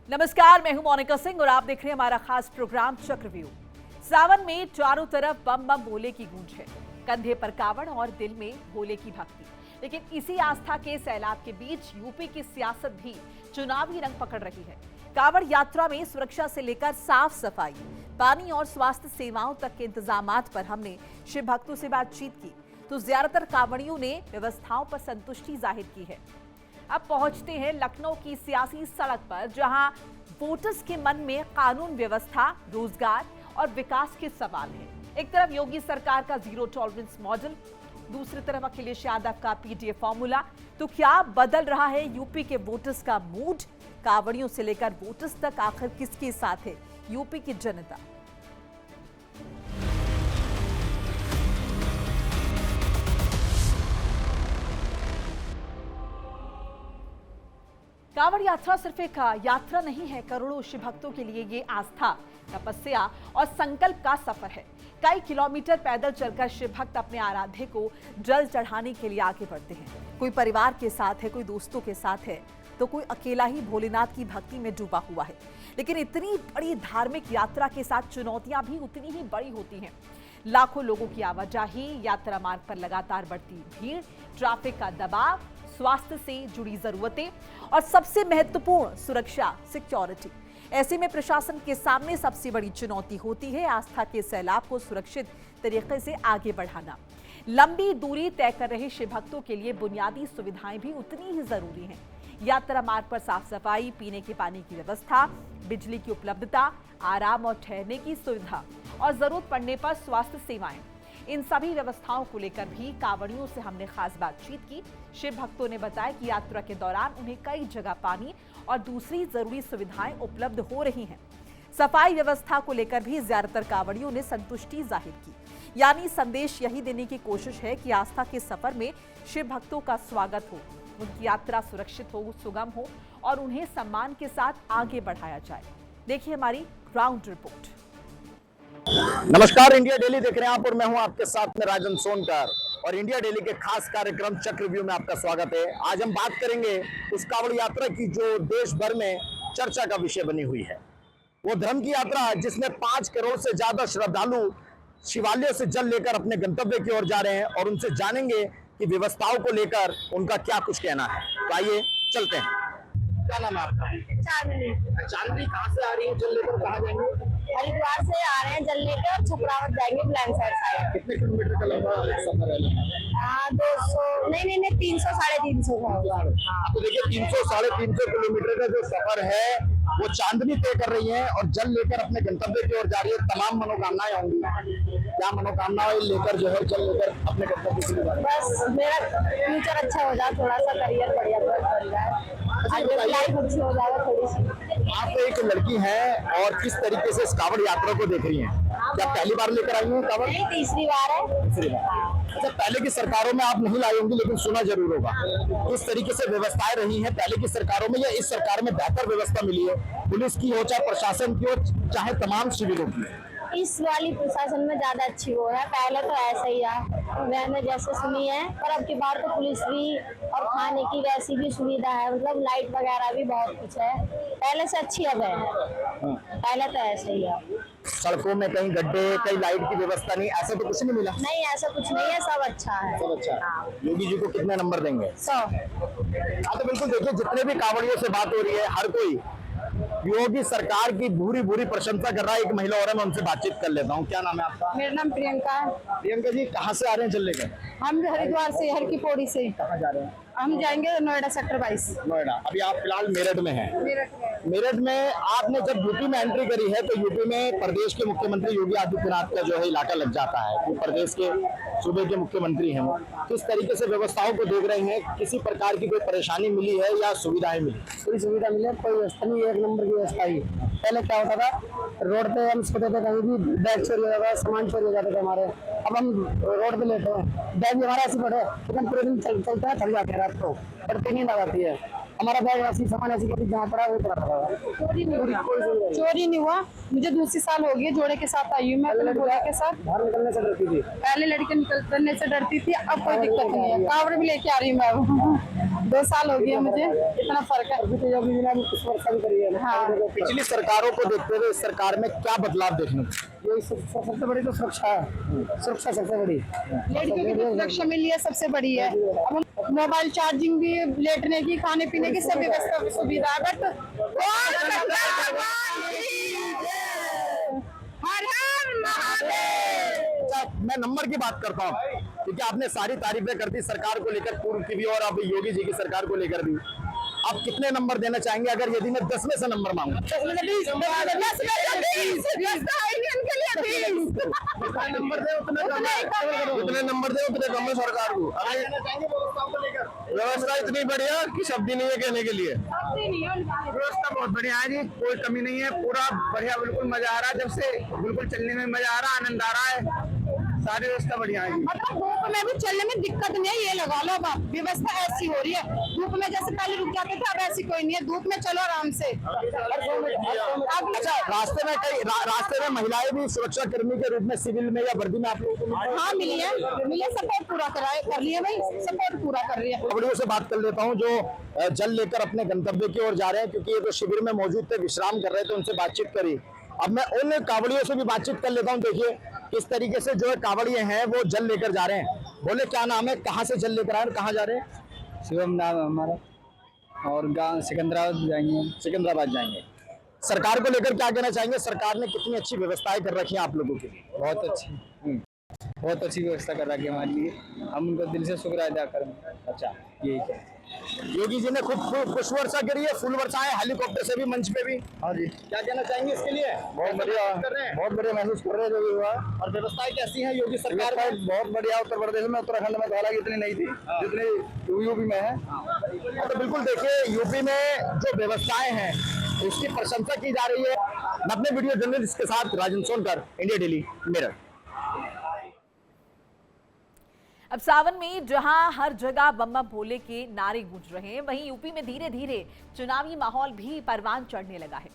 नमस्कार, मैं हूं मोनिका सिंह और आप देख रहे हैं हमारा खास प्रोग्राम चक्रव्यूह। सावन में चारों तरफ बम बम भोले की गूंज है, कंधे पर कावड़ और दिल में भोले की भक्ति। लेकिन इसी आस्था के सैलाब के बीच यूपी की सियासत भी चुनावी रंग पकड़ रही है। कावड़ यात्रा में सुरक्षा से लेकर साफ सफाई, पानी और स्वास्थ्य सेवाओं तक के इंतजामात पर हमने शिव भक्तों से बातचीत की तो ज्यादातर कांवड़ियों ने व्यवस्थाओं पर संतुष्टि जाहिर की है। अब पहुंचते हैं लखनऊ की सियासी सड़क पर, जहां वोटर्स के मन में कानून व्यवस्था, रोजगार और विकास के सवाल हैं। एक तरफ योगी सरकार का जीरो टॉलरेंस मॉडल, दूसरी तरफ अखिलेश यादव का पीटीए फॉर्मूला। तो क्या बदल रहा है यूपी के वोटर्स का मूड? कांवड़ियों से लेकर वोटर्स तक आखिर किसके साथ है यूपी की जनता? कांवड़ यात्रा सिर्फ एक यात्रा नहीं है, करोड़ों शिव भक्तों के लिए ये आस्था, तपस्या और संकल्प का सफर है। कई किलोमीटर पैदल चलकर शिव भक्त अपने आराध्य को जल चढ़ाने के लिए आगे बढ़ते हैं। कोई परिवार के साथ है, कोई दोस्तों के साथ है, तो कोई अकेला ही भोलेनाथ की भक्ति में डूबा हुआ है। लेकिन इतनी बड़ी धार्मिक यात्रा के साथ चुनौतियां भी उतनी ही बड़ी होती हैं। लाखों लोगों की आवाजाही, यात्रा मार्ग पर लगातार बढ़ती भीड़, ट्रैफिक का दबाव, स्वास्थ्य से जुड़ी जरूरतें और सबसे महत्वपूर्ण सुरक्षा, सिक्योरिटी। ऐसे में प्रशासन के सामने सबसे बड़ी चुनौती होती है आस्था के सैलाब को सुरक्षित तरीके से आगे बढ़ाना। लंबी दूरी तय कर रहे शिव भक्तों के लिए बुनियादी सुविधाएं भी उतनी ही जरूरी हैं। यात्रा मार्ग पर साफ सफाई, पीने के पानी की व्यवस्था, बिजली की उपलब्धता, आराम और ठहरने की सुविधा और जरूरत पड़ने पर स्वास्थ्य सेवाएं। इन सभी व्यवस्थाओं को लेकर भी कांवड़ियों से हमने खास बातचीत की। शिव भक्तों ने बताया कि यात्रा के दौरान उन्हें कई जगह पानी और दूसरी जरूरी सुविधाएं उपलब्ध हो रही हैं। सफाई व्यवस्था को लेकर भी ज्यादातर कांवड़ियों ने संतुष्टि जाहिर की। यानी संदेश यही देने की कोशिश है कि आस्था के सफर में शिव भक्तों का स्वागत हो, उनकी यात्रा सुरक्षित हो, सुगम हो और उन्हें सम्मान के साथ आगे बढ़ाया जाए। देखिए हमारी ग्राउंड रिपोर्ट। नमस्कार, इंडिया डेली देख रहे हैं आप और मैं हूं आपके साथ में राजन सोनकर और इंडिया डेली के खास कार्यक्रम चक्रव्यूह में आपका स्वागत है। आज हम बात करेंगे उस कांवड़ यात्रा की जो देश भर में चर्चा का विषय बनी हुई है। वो धर्म की यात्रा जिसमें 5 करोड़ से ज्यादा श्रद्धालु शिवालयों से जल लेकर अपने गंतव्य की ओर जा रहे हैं और उनसे जानेंगे कि व्यवस्थाओं को लेकर उनका क्या कुछ कहना है। तो आइए चलते हैं। क्या नाम है आपका? चांदनी। चांदनी कहाँ से आ रही है, जल लेकर कहाँ जाएंगे? हरिद्वार से आ रहे हैं जल लेकर, छपरावत जाएंगे प्लान साइड। कितने किलोमीटर का लंबा सफर है? 200 नहीं 300 350 का होगा। तो देखिए 300 350 किलोमीटर का जो सफर है वो चांदनी तय कर रही है और जल लेकर अपने गंतव्य की ओर जा रही है। तमाम मनोकामनाएं होंगी, क्या मनोकामनाएं लेकर जो है जल लेकर अपने गंतव्य की ओर? बस मेरा फ्यूचर अच्छा हो जाए, थोड़ा सा करियर बढ़िया बन जाए, लाइफ अच्छी हो जाएगा थोड़ी सी। आप एक लड़की हैं और किस तरीके से इस कांवड़ यात्रा को देख रही हैं? क्या पहली बार लेकर आई हैं कांवड़? नहीं, तीसरी बार है। तीसरी बार। अच्छा, पहले की सरकारों में आप नहीं लाई होंगी लेकिन सुना जरूर होगा। किस तरीके से व्यवस्थाएं रही हैं पहले की सरकारों में या इस सरकार में बेहतर व्यवस्था मिली है? पुलिस की हो, चाहे प्रशासन की हो, चाहे तमाम शिविरों की? इस वाली प्रशासन में ज्यादा अच्छी वो है। पहले तो ऐसा ही है, मैंने जैसे सुनी है, पर अब की बार तो पुलिस भी और खाने की वैसी भी सुविधा है, मतलब लाइट वगैरह भी बहुत कुछ है। पहले से अच्छी अब है, पहले तो ऐसे ही है। सड़कों में कहीं गड्ढे, कहीं लाइट की व्यवस्था नहीं, ऐसा तो कुछ नहीं मिला? नहीं, ऐसा कुछ नहीं है, सब अच्छा है। सब अच्छा है। योगी जी को कितने नंबर देंगे? 100। हाँ, तो बिल्कुल देखिए जितने भी कांवड़ियों से बात हो रही है हर कोई योगी सरकार की भूरी भूरी प्रशंसा कर रहा है। एक महिला और है, मैं उनसे बातचीत कर लेता हूँ। क्या नाम है आपका? मेरा नाम प्रियंका है। प्रियंका जी कहाँ से आ रहे हैं जल लेकर? हम हरिद्वार से, हर की पौड़ी से। कहाँ जा रहे हैं? हम जाएंगे नोएडा सेक्टर 22। नोएडा। अभी आप फिलहाल मेरठ में हैं। मेरठ में आपने जब यूपी में एंट्री करी है तो यूपी में प्रदेश के मुख्यमंत्री योगी आदित्यनाथ का जो है इलाका लग जाता है, वो प्रदेश के सूबे के मुख्यमंत्री हैं। वो किस तरीके से व्यवस्थाओं को देख रहे हैं? किसी प्रकार की कोई परेशानी मिली है या सुविधाएं मिली? कोई सुविधा मिले, कोई व्यवस्था नहीं, एक नंबर की व्यवस्था ही। पहले क्या होता था, रोड पे हम सोते थे कहीं भी बैग चोरी हो जाता था, सामान चोरी हो जाते थे हमारे। अब हम रोड पे लेटे हैं, बैग भी हमारा ऐसे पड़े, लेकिन पूरे दिन चलता है, थक जाते हैं रात को, पर नींद आ जाती है। हमारा बैग ऐसी सामान ऐसी कभी जहाँ पड़ा वो पड़ा था। चोरी नहीं हुआ। मुझे दूसरी साल हो गई, जोड़े के साथ आई हूँ मैं अपने जोड़े के साथ। बाहर निकलने से डरती थी, पहले लड़के निकलने से डरती थी, अब कोई दिक्कत नहीं है। कावड़ भी लेके आ रही हूँ मैं। 2 साल हो गया मुझे, इतना फर्क है। अभी तो योगी जी ने अभी कुछ वर्षा भी करी है। हाँ। पिछली सरकारों को देखते हुए इस सरकार में क्या बदलाव देखने को? ये सबसे बड़ी तो सुरक्षा है, सुरक्षा सबसे बड़ी। लड़कियों की तो सुरक्षा मिली है, सबसे बड़ी है। अब मोबाइल चार्जिंग भी, लेटने की, खाने पीने की सब व्यवस्था सुविधा है। बट हर हर महादेव। अच्छा, मैं नंबर की बात करता हूँ क्योंकि आपने सारी तारीफें कर दी सरकार को लेकर, पूर्व की भी और अब योगी जी की सरकार को लेकर भी। आप कितने नंबर देना चाहेंगे अगर यदि मैं 10 में से नंबर मांगू? 10 में से 20 नंबर दे उतने नंबर दे उतने कम है सरकार को। व्यवस्था इतनी बढ़िया कि शब्द ही नहीं है कहने के लिए। व्यवस्था बहुत बढ़िया है जी, कोई कमी नहीं है, पूरा बढ़िया, बिल्कुल मजा आ रहा है। जब से बिल्कुल चलने में मजा आ रहा है, आनंद आ रहा है, सारी व्यवस्था बढ़िया है जी। मतलब धूप में भी चलने में दिक्कत नहीं है, ये लगा लो। अब व्यवस्था ऐसी हो रही है, धूप में जैसे पहले रुक जाते थे, अब ऐसी कोई नहीं है, धूप में चलो आराम से। अब अच्छा, रास्ते में महिलाएं भी सुरक्षा कर्मी के रूप में सिविल में या वर्दी में आप लोगों को? हाँ मिली है, सपोर्ट पूरा कर लिया भाई, सपोर्ट पूरा कर रही है। कावड़ियों से बात कर लेता हूँ जो जल लेकर अपने गंतव्य की ओर जा रहे हैं, क्योंकि ये जो शिविर में मौजूद थे, विश्राम कर रहे थे, उनसे बातचीत करी। अब मैं उन कावड़ियों से भी बातचीत कर लेता हूँ। देखिए किस तरीके से जो है कावड़िए हैं वो जल लेकर जा रहे हैं। बोले क्या नाम है, कहाँ से जल लेकर आए और कहाँ जा रहे हैं? शिवम नाम है हमारा, और गाँव सिकंदराबाद जाएंगे। सिकंदराबाद जाएंगे। सरकार को लेकर क्या कहना चाहेंगे? सरकार ने कितनी अच्छी व्यवस्थाएं कर रखी हैं आप लोगों के लिए? बहुत अच्छी, बहुत अच्छी व्यवस्था कर रखी है हमारे लिए, हम उनका दिल से शुक्र अदा करें। अच्छा, यही है। योगी जी ने खुद पुष्प वर्षा करी है, फूल वर्षा है, हेलीकॉप्टर से भी मंच पे भी। हाँ जी, क्या कहना चाहेंगे इसके लिए? बहुत बढ़िया कर रहे हैं बहुत बढ़िया महसूस कर रहे हैं जो भी हुआ। और व्यवस्थाएं कैसी हैं योगी सरकार में? बहुत बढ़िया। उत्तर प्रदेश में, उत्तराखंड में तो हालांकि इतनी नहीं थी जितनी यूपी में है। तो बिल्कुल देखिए, यूपी में जो व्यवस्थाएं हैं उसकी प्रशंसा की जा रही है। मैं अपने वीडियो जर्नलिस्ट के साथ राजन सोनकर, इंडिया डेली, मेरठ। अब सावन में जहां हर जगह बम बम भोले के नारे गूंज रहे हैं, वहीं यूपी में धीरे धीरे चुनावी माहौल भी परवान चढ़ने लगा है।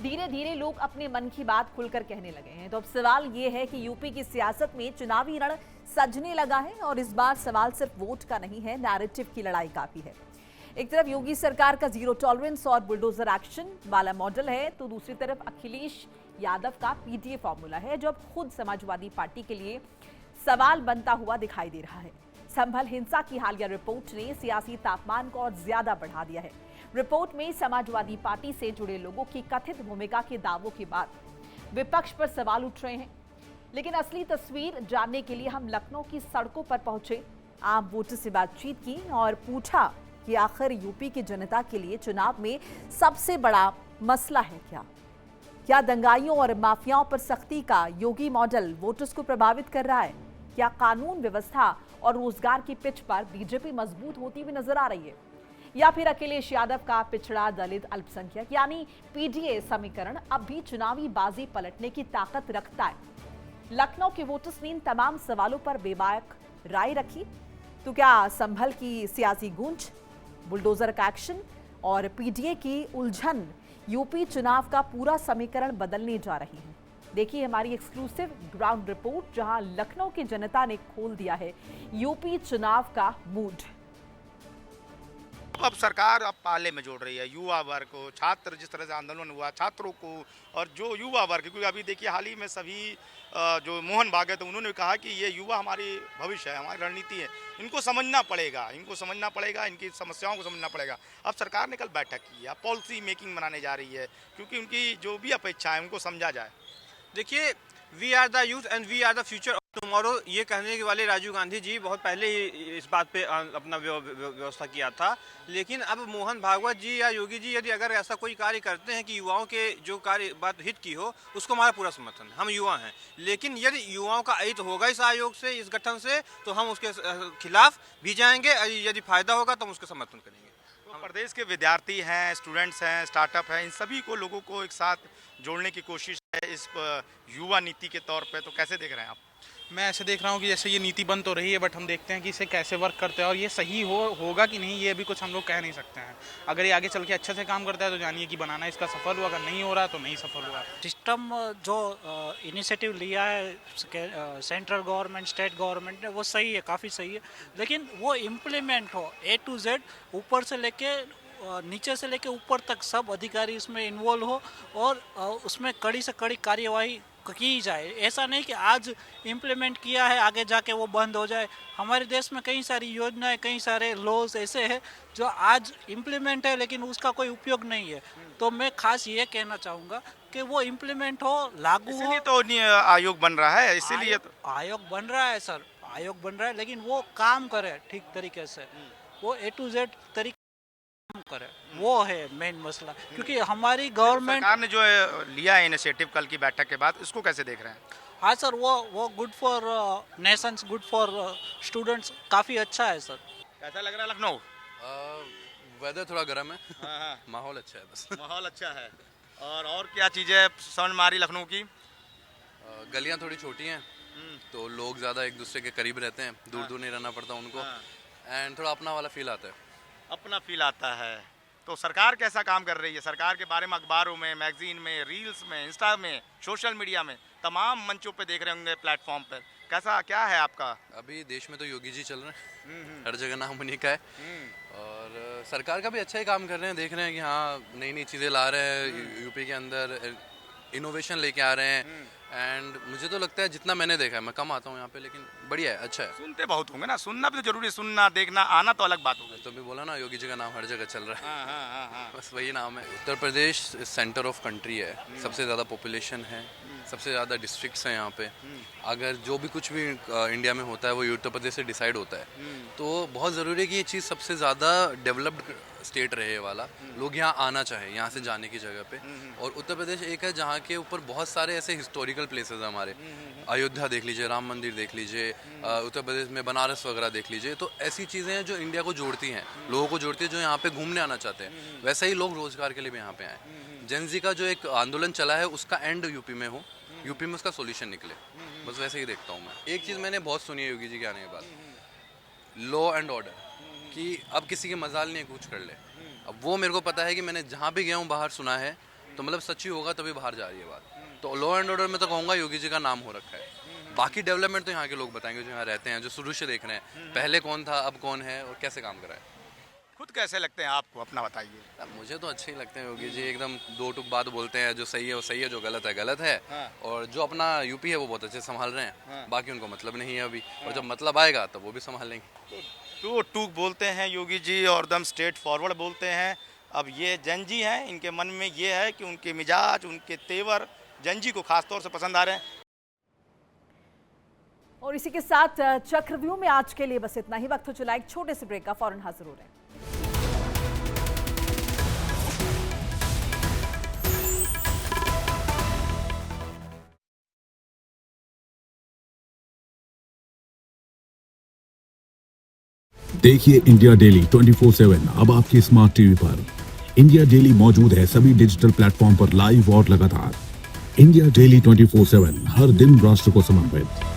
धीरे धीरे लोग अपने मन की बात खुलकर कहने लगे हैं। तो अब सवाल ये है कि यूपी की सियासत में चुनावी रण सजने लगा है और इस बार सवाल सिर्फ वोट का नहीं है, नैरेटिव की लड़ाई काफी है। एक तरफ योगी सरकार का जीरो टॉलरेंस और बुलडोजर एक्शन वाला मॉडल है, तो दूसरी तरफ अखिलेश यादव का पीटीए फॉर्मूला है, जो अब खुद समाजवादी पार्टी के लिए सवाल बनता हुआ दिखाई दे रहा है। संभल हिंसा की हालिया रिपोर्ट ने सियासी तापमान को और ज्यादा बढ़ा दिया है। रिपोर्ट में समाजवादी पार्टी से जुड़े लोगों की कथित भूमिका के दावों के बाद विपक्ष पर सवाल उठ रहे हैं। लेकिन असली तस्वीर जानने के लिए हम लखनऊ की सड़कों पर पहुंचे, आम वोटर से बातचीत की और पूछा कि आखिर यूपी की जनता के लिए चुनाव में सबसे बड़ा मसला है क्या? क्या दंगाइयों और माफियाओं पर सख्ती का योगी मॉडल वोटर्स को प्रभावित कर रहा है? क्या कानून व्यवस्था और रोजगार की पिच पर बीजेपी मजबूत होती हुई नजर आ रही है, या फिर अखिलेश यादव का पिछड़ा दलित अल्पसंख्यक यानी पीडीए समीकरण अब भी चुनावी बाजी पलटने की ताकत रखता है? लखनऊ के वोटर्स ने इन तमाम सवालों पर बेबाक राय रखी। तो क्या संभल की सियासी गूंज, बुलडोजर का एक्शन और पीडीए की उलझन यूपी चुनाव का पूरा समीकरण बदलने जा रही है? देखिए हमारी एक्सक्लूसिव ग्राउंड रिपोर्ट, जहां लखनऊ की जनता ने खोल दिया है यूपी चुनाव का मूड। अब सरकार अब पाले में जोड़ रही है युवा वर्ग को, छात्र जिस तरह से आंदोलन हुआ छात्रों को, और जो युवा वर्ग, क्योंकि अभी देखिए हाल ही में सभी जो मोहन भागवत तो उन्होंने कहा कि ये युवा हमारी भविष्य है, हमारी रणनीति है, इनको समझना पड़ेगा, इनकी समस्याओं को समझना पड़ेगा। अब सरकार ने कल बैठक की है, पॉलिसी मेकिंग बनाने जा रही है, क्योंकि उनकी जो भी अपेक्षा है उनको समझा जाए। देखिए, we are the youth and we are the future of tomorrow, ये कहने के वाले राजीव गांधी जी बहुत पहले ही इस बात पे अपना व्यवस्था किया था। लेकिन अब मोहन भागवत जी या योगी जी यदि अगर ऐसा कोई कार्य करते हैं कि युवाओं के जो कार्य बात हित की हो, उसको हमारा पूरा समर्थन है। हम युवा हैं, लेकिन यदि युवाओं का अहित होगा इस आयोग से, इस गठन से, तो हम उसके खिलाफ भी जाएंगे। यदि फायदा होगा तो हम उसका समर्थन करेंगे। तो प्रदेश के विद्यार्थी हैं, स्टूडेंट्स हैं, स्टार्टअप हैं, इन सभी को लोगों को एक साथ जोड़ने की कोशिश है। इस युवा नीति के तौर पे, तो कैसे देख रहे हैं आप? मैं ऐसे देख रहा हूँ कि जैसे ये नीति बन तो रही है, बट हम देखते हैं कि इसे कैसे वर्क करते हैं और ये सही होगा कि नहीं, ये अभी कुछ हम लोग कह नहीं सकते हैं। अगर ये आगे चल के अच्छे से काम करता है तो जानिए कि बनाना इसका सफल हुआ, अगर नहीं हो रहा तो नहीं सफल हुआ। सिस्टम जो इनिशिएटिव लिया है सेंट्रल गवर्नमेंट, स्टेट गवर्नमेंट ने, वो सही है, काफ़ी सही है, लेकिन वो इम्प्लीमेंट हो A to Z, ऊपर से लेके नीचे से लेके ऊपर तक सब अधिकारी इसमें इन्वॉल्व हो और उसमें कड़ी से कड़ी कार्यवाही की जाए। ऐसा नहीं कि आज इम्प्लीमेंट किया है आगे जाके वो बंद हो जाए। हमारे देश में कई सारी योजनाएं, कई सारे लॉज ऐसे हैं जो आज इम्प्लीमेंट है लेकिन उसका कोई उपयोग नहीं है। तो मैं खास ये कहना चाहूँगा कि वो इम्प्लीमेंट हो, लागू हो। इसलिए तो आयोग बन रहा है, इसीलिए तो आयोग बन रहा है सर, आयोग बन रहा है, लेकिन वो काम करे ठीक तरीके से, वो A to Z तरीके करे, वो है मेन मसला। क्योंकि हमारी गवर्नमेंट सरकार ने जो लिया है इनिशिएटिव कल की बैठक के बाद, इसको कैसे देख रहे हैं? हाँ सर, वो good for Nations, good for students, काफ़ी अच्छा है सर। कैसा लग रहा है लखनऊ? वेदर थोड़ा गर्म है, माहौल अच्छा है बस। माहौल अच्छा है। और क्या चीज़ें समझ में आ रही लखनऊ की? गलियां थोड़ी छोटी हैं तो लोग ज़्यादा एक दूसरे के करीब रहते हैं, दूर दूर नहीं रहना पड़ता उनको, एंड थोड़ा अपना वाला फील आता है। अपना फील आता है। तो सरकार कैसा काम कर रही है? सरकार के बारे में अखबारों में, मैगजीन में, रील्स में, इंस्टा में, सोशल मीडिया में, तमाम मंचों पे देख रहे होंगे, प्लेटफॉर्म पर। कैसा क्या है आपका? अभी देश में तो योगी जी चल रहे हैं, हर जगह नाम उन्हीं का है, और सरकार का भी अच्छा ही काम कर रहे हैं। देख रहे हैं कि हाँ नई नई चीज़ें ला रहे हैं, यूपी के अंदर इनोवेशन लेके आ रहे हैं, एंड मुझे तो लगता है जितना मैंने देखा है, मैं कम आता हूँ यहाँ पे, लेकिन बढ़िया है, अच्छा है। सुनते बहुत होंगे ना, सुनना भी तो जरूरी है, सुनना देखना आना तो अलग बात होगी। तो भी बोला ना, योगी जी का नाम हर जगह चल रहा है, बस वही नाम है। Uttar Pradesh centre of country है, सबसे ज़्यादा पॉपुलेशन है, सबसे ज़्यादा डिस्ट्रिक्ट्स हैं यहाँ पे। अगर जो भी कुछ भी इंडिया में होता है वो उत्तर प्रदेश से डिसाइड होता है, तो बहुत ज़रूरी है कि ये चीज़ सबसे ज़्यादा डेवलप्ड स्टेट रहे वाला, लोग यहाँ आना चाहे, यहाँ से जाने की जगह पे। और उत्तर प्रदेश एक है जहाँ के ऊपर बहुत सारे ऐसे हिस्टोरिकल प्लेसेस हैं हमारे, अयोध्या देख लीजिए, राम मंदिर देख लीजिए, उत्तर प्रदेश में बनारस वगैरह देख लीजिए। तो ऐसी चीज़ें हैं जो इंडिया को जोड़ती हैं, लोगों को जोड़ती है, जो यहाँ पे घूमने आना चाहते हैं। वैसे ही लोग रोजगार के लिए भी यहाँ पे आए। जेन ज़ी का जो एक आंदोलन चला है उसका एंड यूपी में हो, यूपी में उसका सोल्यूशन निकले, बस वैसे ही देखता हूँ मैं। एक चीज़ मैंने बहुत सुनी है योगी जी के आने के बाद, लॉ एंड ऑर्डर, कि अब किसी के मजाल नहीं कुछ कर ले। अब वो मेरे को पता है कि मैंने जहाँ भी गया हूँ बाहर सुना है, तो मतलब सच्ची होगा तभी बाहर जा रही है बात। तो लॉ एंड ऑर्डर में तो कहूँगा योगी जी का नाम हो रखा है। बाकी डेवलपमेंट तो यहाँ के लोग बताएंगे जो यहाँ रहते हैं, जो शुरू से देख रहे हैं, पहले कौन था अब कौन है और कैसे काम कर रहा है। खुद कैसे लगते हैं आपको, अपना बताइए। मुझे तो अच्छे ही लगते हैं योगी जी, एकदम दो टुक बात बोलते हैं, जो सही है वो सही है, जो गलत है गलत है। और जो अपना यूपी है वो बहुत अच्छे से संभाल रहे हैं, बाकी उनको मतलब नहीं है अभी, और जब मतलब आएगा तब वो भी संभाल लेंगे। तो टूक बोलते हैं योगी जी और एकदम स्ट्रेट फॉरवर्ड बोलते हैं। अब ये जेन जी हैं, इनके मन में ये है कि उनके मिजाज, उनके तेवर जेन जी को खासतौर से पसंद आ रहे हैं। और इसी के साथ चक्रव्यूह में आज के लिए बस इतना ही। वक्त हो चला एक छोटे से ब्रेक का, फौरन हाजिर हो रहे हैं। देखिए इंडिया डेली 24/7 अब आपकी स्मार्ट टीवी पर। इंडिया डेली मौजूद है सभी डिजिटल प्लेटफॉर्म पर लाइव और लगातार। इंडिया डेली 24/7 हर दिन राष्ट्र को समर्पित।